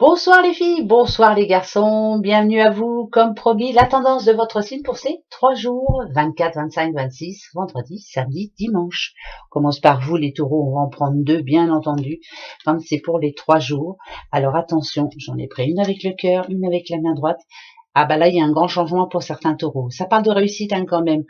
Bonsoir les filles, bonsoir les garçons, bienvenue à vous. Comme promis, la tendance de votre signe pour ces 3 jours, 24, 25, 26, vendredi, samedi, dimanche. On commence par vous les taureaux, on va en prendre 2 bien entendu, comme c'est pour les 3 jours. Alors attention, j'en ai pris une avec le cœur, une avec la main droite. Ah bah là, il y a un grand changement pour certains taureaux. Ça parle de réussite hein, quand même.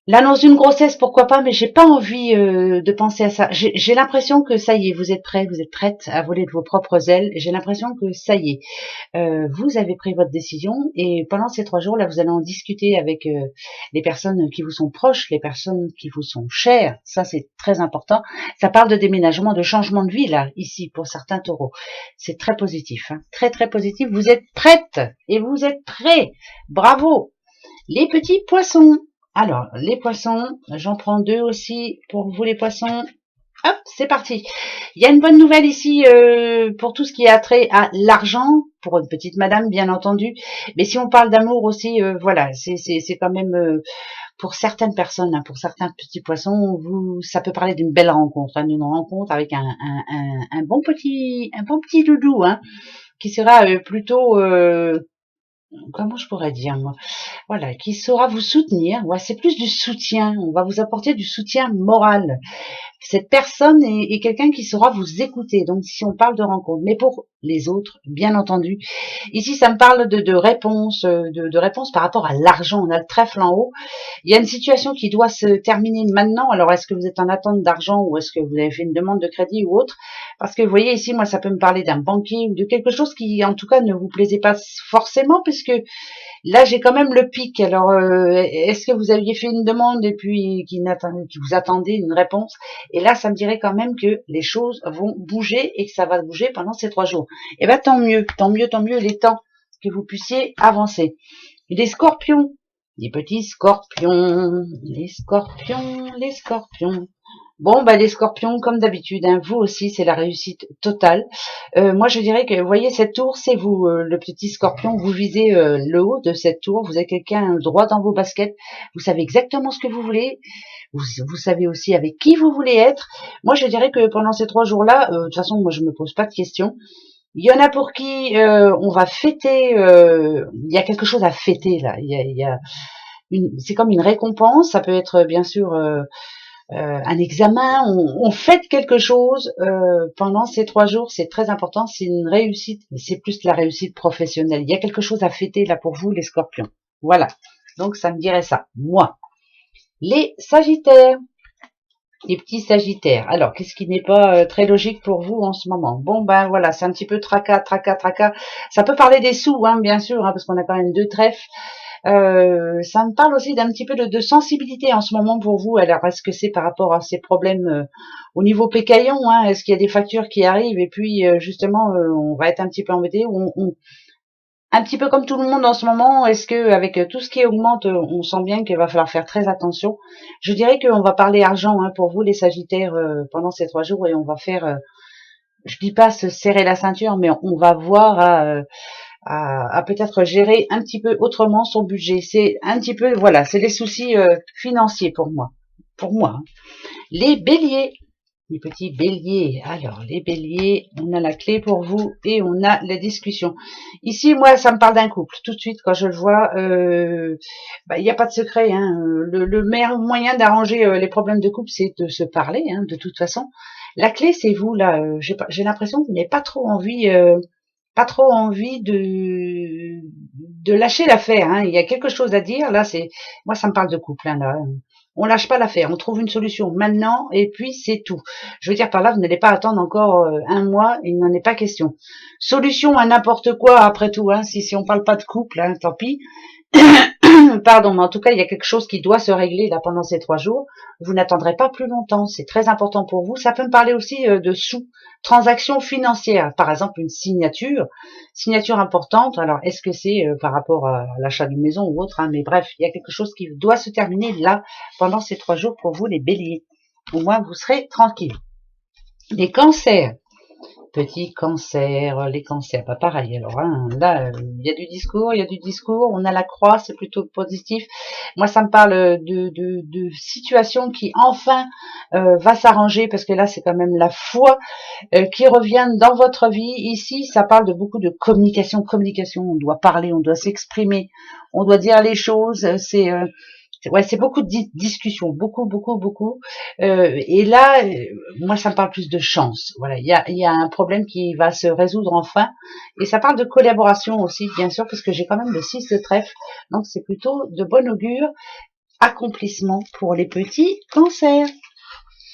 L'annonce d'une grossesse, pourquoi pas, mais j'ai pas envie de penser à ça. J'ai l'impression que ça y est, vous êtes prêts, vous êtes prêtes à voler de vos propres ailes. J'ai l'impression que ça y est, vous avez pris votre décision et pendant ces 3 jours là, vous allez en discuter avec les personnes qui vous sont proches, les personnes qui vous sont chères. Ça, c'est très important. Ça parle de déménagement, de changement de vie là, ici pour certains taureaux. C'est très positif, hein, très très positif. Vous êtes prêtes et vous êtes prêts. Bravo, les petits poissons. Alors, les poissons, j'en prends 2 aussi pour vous les poissons. Hop, c'est parti. Il y a une bonne nouvelle ici pour tout ce qui a trait à l'argent, pour une petite madame bien entendu. Mais si on parle d'amour aussi, voilà, c'est quand même pour certaines personnes, hein, pour certains petits poissons, ça peut parler d'une belle rencontre, hein, d'une rencontre avec un bon petit doudou, hein, qui sera plutôt comment je pourrais dire moi, voilà, qui saura vous soutenir. Ouais, c'est plus du soutien. On va vous apporter du soutien moral. Cette personne est quelqu'un qui saura vous écouter. Donc, si on parle de rencontre, mais pour les autres, bien entendu. Ici, ça me parle de réponse, de réponse par rapport à l'argent. On a le trèfle en haut. Il y a une situation qui doit se terminer maintenant. Alors, est-ce que vous êtes en attente d'argent ou est-ce que vous avez fait une demande de crédit ou autre? Parce que vous voyez ici, moi, ça peut me parler d'un banquier ou de quelque chose qui, en tout cas, ne vous plaisait pas forcément, puisque là, j'ai quand même le pic. Alors, est-ce que vous aviez fait une demande et puis qui vous attendez une réponse? Et là, ça me dirait quand même que les choses vont bouger et que ça va bouger pendant ces 3 jours. Eh ben, tant mieux, tant mieux, tant mieux, il est temps que vous puissiez avancer. Les scorpions, les petits scorpions, les scorpions, les scorpions. Bon, bah les scorpions, comme d'habitude, hein, vous aussi, c'est la réussite totale. Moi, je dirais que, vous voyez, cette tour, c'est vous, le petit scorpion, vous visez le haut de cette tour, vous êtes quelqu'un droit dans vos baskets, vous savez exactement ce que vous voulez, vous savez aussi avec qui vous voulez être. Moi, je dirais que pendant ces 3 jours-là, de toute façon, moi, je me pose pas de questions. Il y en a pour qui on va fêter, il y a quelque chose à fêter, là. C'est comme une récompense, ça peut être, bien sûr... un examen, on fête quelque chose pendant ces 3 jours, c'est très important, c'est une réussite, c'est plus la réussite professionnelle. Il y a quelque chose à fêter là pour vous les scorpions. Voilà, donc ça me dirait ça, moi. Les sagittaires, les petits sagittaires. Alors, qu'est-ce qui n'est pas très logique pour vous en ce moment? Bon, ben voilà, c'est un petit peu tracas, tracas, tracas. Ça peut parler des sous, hein, bien sûr, hein, parce qu'on a quand même 2 trèfles. Ça me parle aussi d'un petit peu de sensibilité en ce moment pour vous. Alors, est-ce que c'est par rapport à ces problèmes au niveau pécaillon, hein? Est-ce qu'il y a des factures qui arrivent et puis justement on va être un petit peu embêté, un petit peu comme tout le monde en ce moment. Est-ce que avec tout ce qui augmente, on sent bien qu'il va falloir faire très attention. Je dirais qu'on va parler argent hein, pour vous les Sagittaires pendant ces 3 jours et on va faire, je dis pas se serrer la ceinture, mais on va voir à peut-être gérer un petit peu autrement son budget. C'est un petit peu, voilà, c'est les soucis financiers pour moi. Pour moi. Hein. Les béliers, les petits béliers. Alors, les béliers, on a la clé pour vous et on a la discussion. Ici, moi, ça me parle d'un couple. Tout de suite, quand je le vois, il n'y a pas de secret. Hein. Le meilleur moyen d'arranger les problèmes de couple, c'est de se parler, hein, de toute façon. La clé, c'est vous, là. J'ai l'impression que vous n'avez pas trop envie de lâcher l'affaire. Hein. Il y a quelque chose à dire. Là, moi, ça me parle de couple. Hein, là. On lâche pas l'affaire. On trouve une solution maintenant et puis c'est tout. Je veux dire par là, vous n'allez pas attendre encore un mois. Il n'en est pas question. Solution à n'importe quoi après tout. Hein. Si on parle pas de couple, hein, tant pis. Pardon, mais en tout cas, il y a quelque chose qui doit se régler là pendant ces 3 jours. Vous n'attendrez pas plus longtemps. C'est très important pour vous. Ça peut me parler aussi de sous, transactions financières. Par exemple, une signature importante. Alors, est-ce que c'est par rapport à l'achat d'une maison ou autre hein, mais bref, il y a quelque chose qui doit se terminer là pendant ces 3 jours pour vous, les béliers. Au moins, vous serez tranquille. Les cancers. petits cancers, les cancers, pas pareil. Alors hein, là, il y a du discours, on a la croix, c'est plutôt positif. Moi, ça me parle de situations qui enfin va s'arranger, parce que là, c'est quand même la foi qui reviennent dans votre vie. Ici, ça parle de beaucoup de communication. Communication, on doit parler, on doit s'exprimer, on doit dire les choses. C'est beaucoup de discussions, beaucoup. Et là, moi, ça me parle plus de chance. Voilà, il y a un problème qui va se résoudre enfin. Et ça parle de collaboration aussi, bien sûr, parce que j'ai quand même le 6 de trèfle. Donc, c'est plutôt de bon augure, accomplissement pour les petits cancers.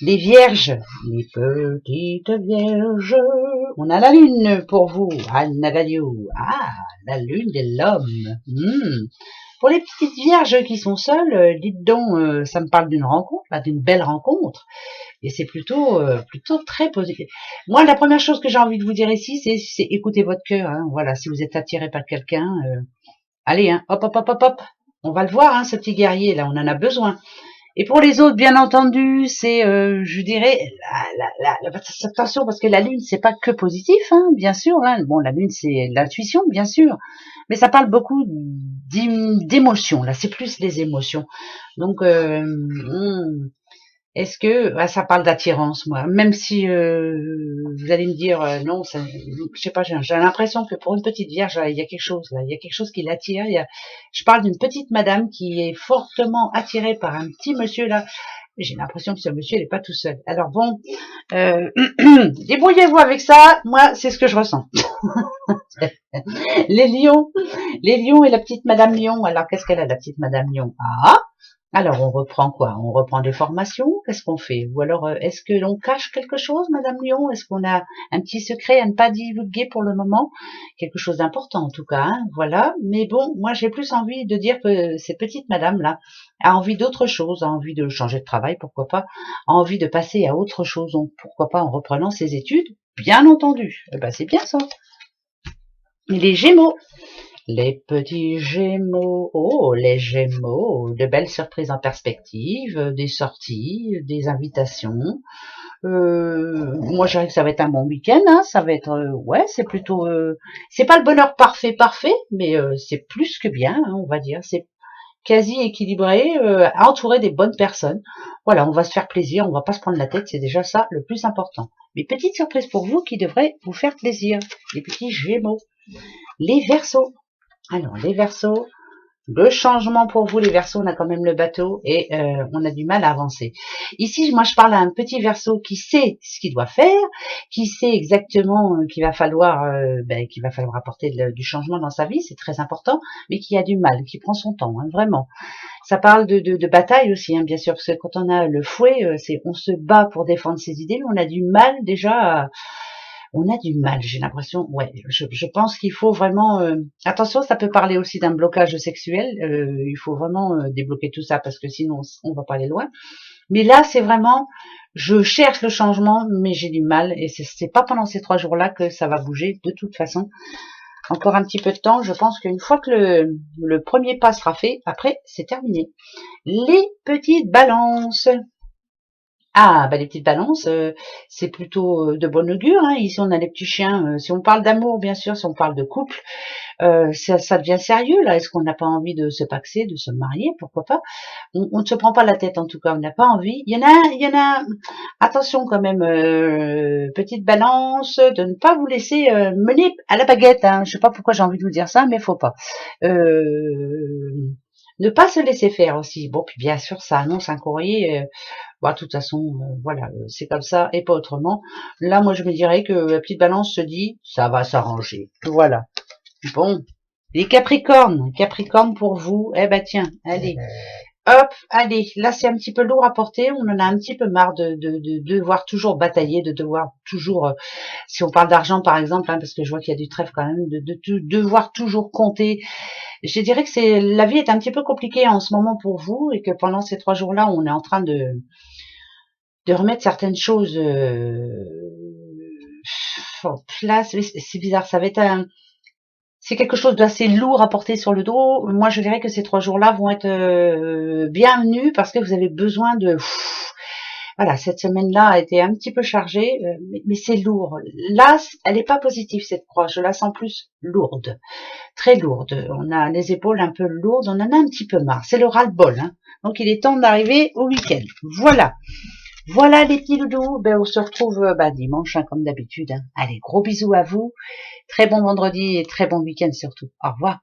Les vierges, les petites vierges. On a la lune pour vous, Anna Galliou. Ah, la lune de l'homme. Pour les petites vierges qui sont seules, dites donc, ça me parle d'une rencontre, d'une belle rencontre. Et c'est plutôt très positif. Moi, la première chose que j'ai envie de vous dire ici, c'est écoutez votre cœur. Hein. Voilà, si vous êtes attiré par quelqu'un, allez, hein, hop. On va le voir, hein, ce petit guerrier là, on en a besoin. Et pour les autres, bien entendu, c'est, je dirais, attention, parce que la lune, c'est pas que positif, hein, bien sûr. Hein. Bon, la lune, c'est l'intuition, bien sûr, mais ça parle beaucoup d'émotions. Là, c'est plus les émotions. Donc, est-ce que ça parle d'attirance, moi, même si vous allez me dire non, ça, je sais pas, j'ai l'impression que pour une petite vierge, il y a quelque chose là, il y a quelque chose qui l'attire. Je parle d'une petite madame qui est fortement attirée par un petit monsieur là. J'ai l'impression que ce monsieur n'est pas tout seul. Alors bon, débrouillez-vous avec ça. Moi, c'est ce que je ressens. les lions et la petite madame lion. Alors qu'est-ce qu'elle a, la petite madame lion? Ah. Alors, on reprend quoi? On reprend des formations? Qu'est-ce qu'on fait? Ou alors, est-ce que l'on cache quelque chose, Madame Lyon? Est-ce qu'on a un petit secret à ne pas divulguer pour le moment? Quelque chose d'important, en tout cas, hein, voilà. Mais bon, moi, j'ai plus envie de dire que cette petite madame-là a envie d'autre chose, a envie de changer de travail, pourquoi pas, a envie de passer à autre chose, donc pourquoi pas en reprenant ses études, bien entendu. Eh ben, c'est bien ça. Les Gémeaux. Les petits Gémeaux, oh les Gémeaux, de belles surprises en perspective, des sorties, des invitations. Moi je dirais que ça va être un bon week-end, hein, ça va être, ouais, c'est plutôt, c'est pas le bonheur parfait, mais c'est plus que bien, hein, on va dire, c'est quasi équilibré, entouré des bonnes personnes. Voilà, on va se faire plaisir, on va pas se prendre la tête, c'est déjà ça le plus important. Mais petite surprise pour vous qui devrait vous faire plaisir, les petits Gémeaux. Les Verseaux. Alors, les Verseaux, le changement pour vous, les Verseaux, on a quand même le bateau et on a du mal à avancer. Ici, moi, je parle à un petit Verseau qui sait ce qu'il doit faire, qui sait exactement qu'il va falloir apporter du changement dans sa vie, c'est très important, mais qui a du mal, qui prend son temps, hein, vraiment. Ça parle de bataille aussi, hein, bien sûr, parce que quand on a le fouet, on se bat pour défendre ses idées, mais on a du mal déjà on a du mal, j'ai l'impression, ouais, je pense qu'il faut vraiment, attention, ça peut parler aussi d'un blocage sexuel, il faut vraiment débloquer tout ça, parce que sinon, on va pas aller loin. Mais là, c'est vraiment, je cherche le changement, mais j'ai du mal, et c'est pas pendant ces 3 jours-là que ça va bouger, de toute façon. Encore un petit peu de temps, je pense qu'une fois que le premier pas sera fait, après, c'est terminé. Les petites balances. Ah, bah les petites balances, c'est plutôt de bon augure. Hein. Ici, on a les petits chiens. Si on parle d'amour, bien sûr, si on parle de couple, ça devient sérieux. Là, est-ce qu'on n'a pas envie de se paxer, de se marier? Pourquoi pas? On ne se prend pas la tête, en tout cas, on n'a pas envie. Il y en a. Attention quand même, petite balance, de ne pas vous laisser mener à la baguette. Hein. Je sais pas pourquoi j'ai envie de vous dire ça, mais faut pas. Ne pas se laisser faire aussi. Bon, puis bien sûr, ça annonce un courrier. De toute façon, voilà, c'est comme ça et pas autrement. Là, moi, je me dirais que la petite balance se dit, ça va s'arranger. Voilà. Bon. Les Capricornes pour vous. Eh ben tiens, allez. Hop, allez. Là, c'est un petit peu lourd à porter. On en a un petit peu marre de devoir toujours batailler, de devoir toujours, si on parle d'argent par exemple, hein, parce que je vois qu'il y a du trèfle quand même, de devoir toujours compter. Je dirais que la vie est un petit peu compliquée en ce moment pour vous et que pendant ces 3 jours-là, on est en train de remettre certaines choses en place. C'est bizarre, ça va être c'est quelque chose d'assez lourd à porter sur le dos. Moi, je dirais que ces 3 jours-là vont être bienvenus parce que vous avez besoin Voilà, cette semaine-là a été un petit peu chargée, mais c'est lourd. Là, elle n'est pas positive, cette croix. Je la sens plus lourde, très lourde. On a les épaules un peu lourdes, on en a un petit peu marre. C'est le ras-le-bol, hein. Donc, il est temps d'arriver au week-end. Voilà. Voilà les petits loulous. Ben, on se retrouve dimanche, hein, comme d'habitude, hein. Allez, gros bisous à vous. Très bon vendredi et très bon week-end surtout. Au revoir.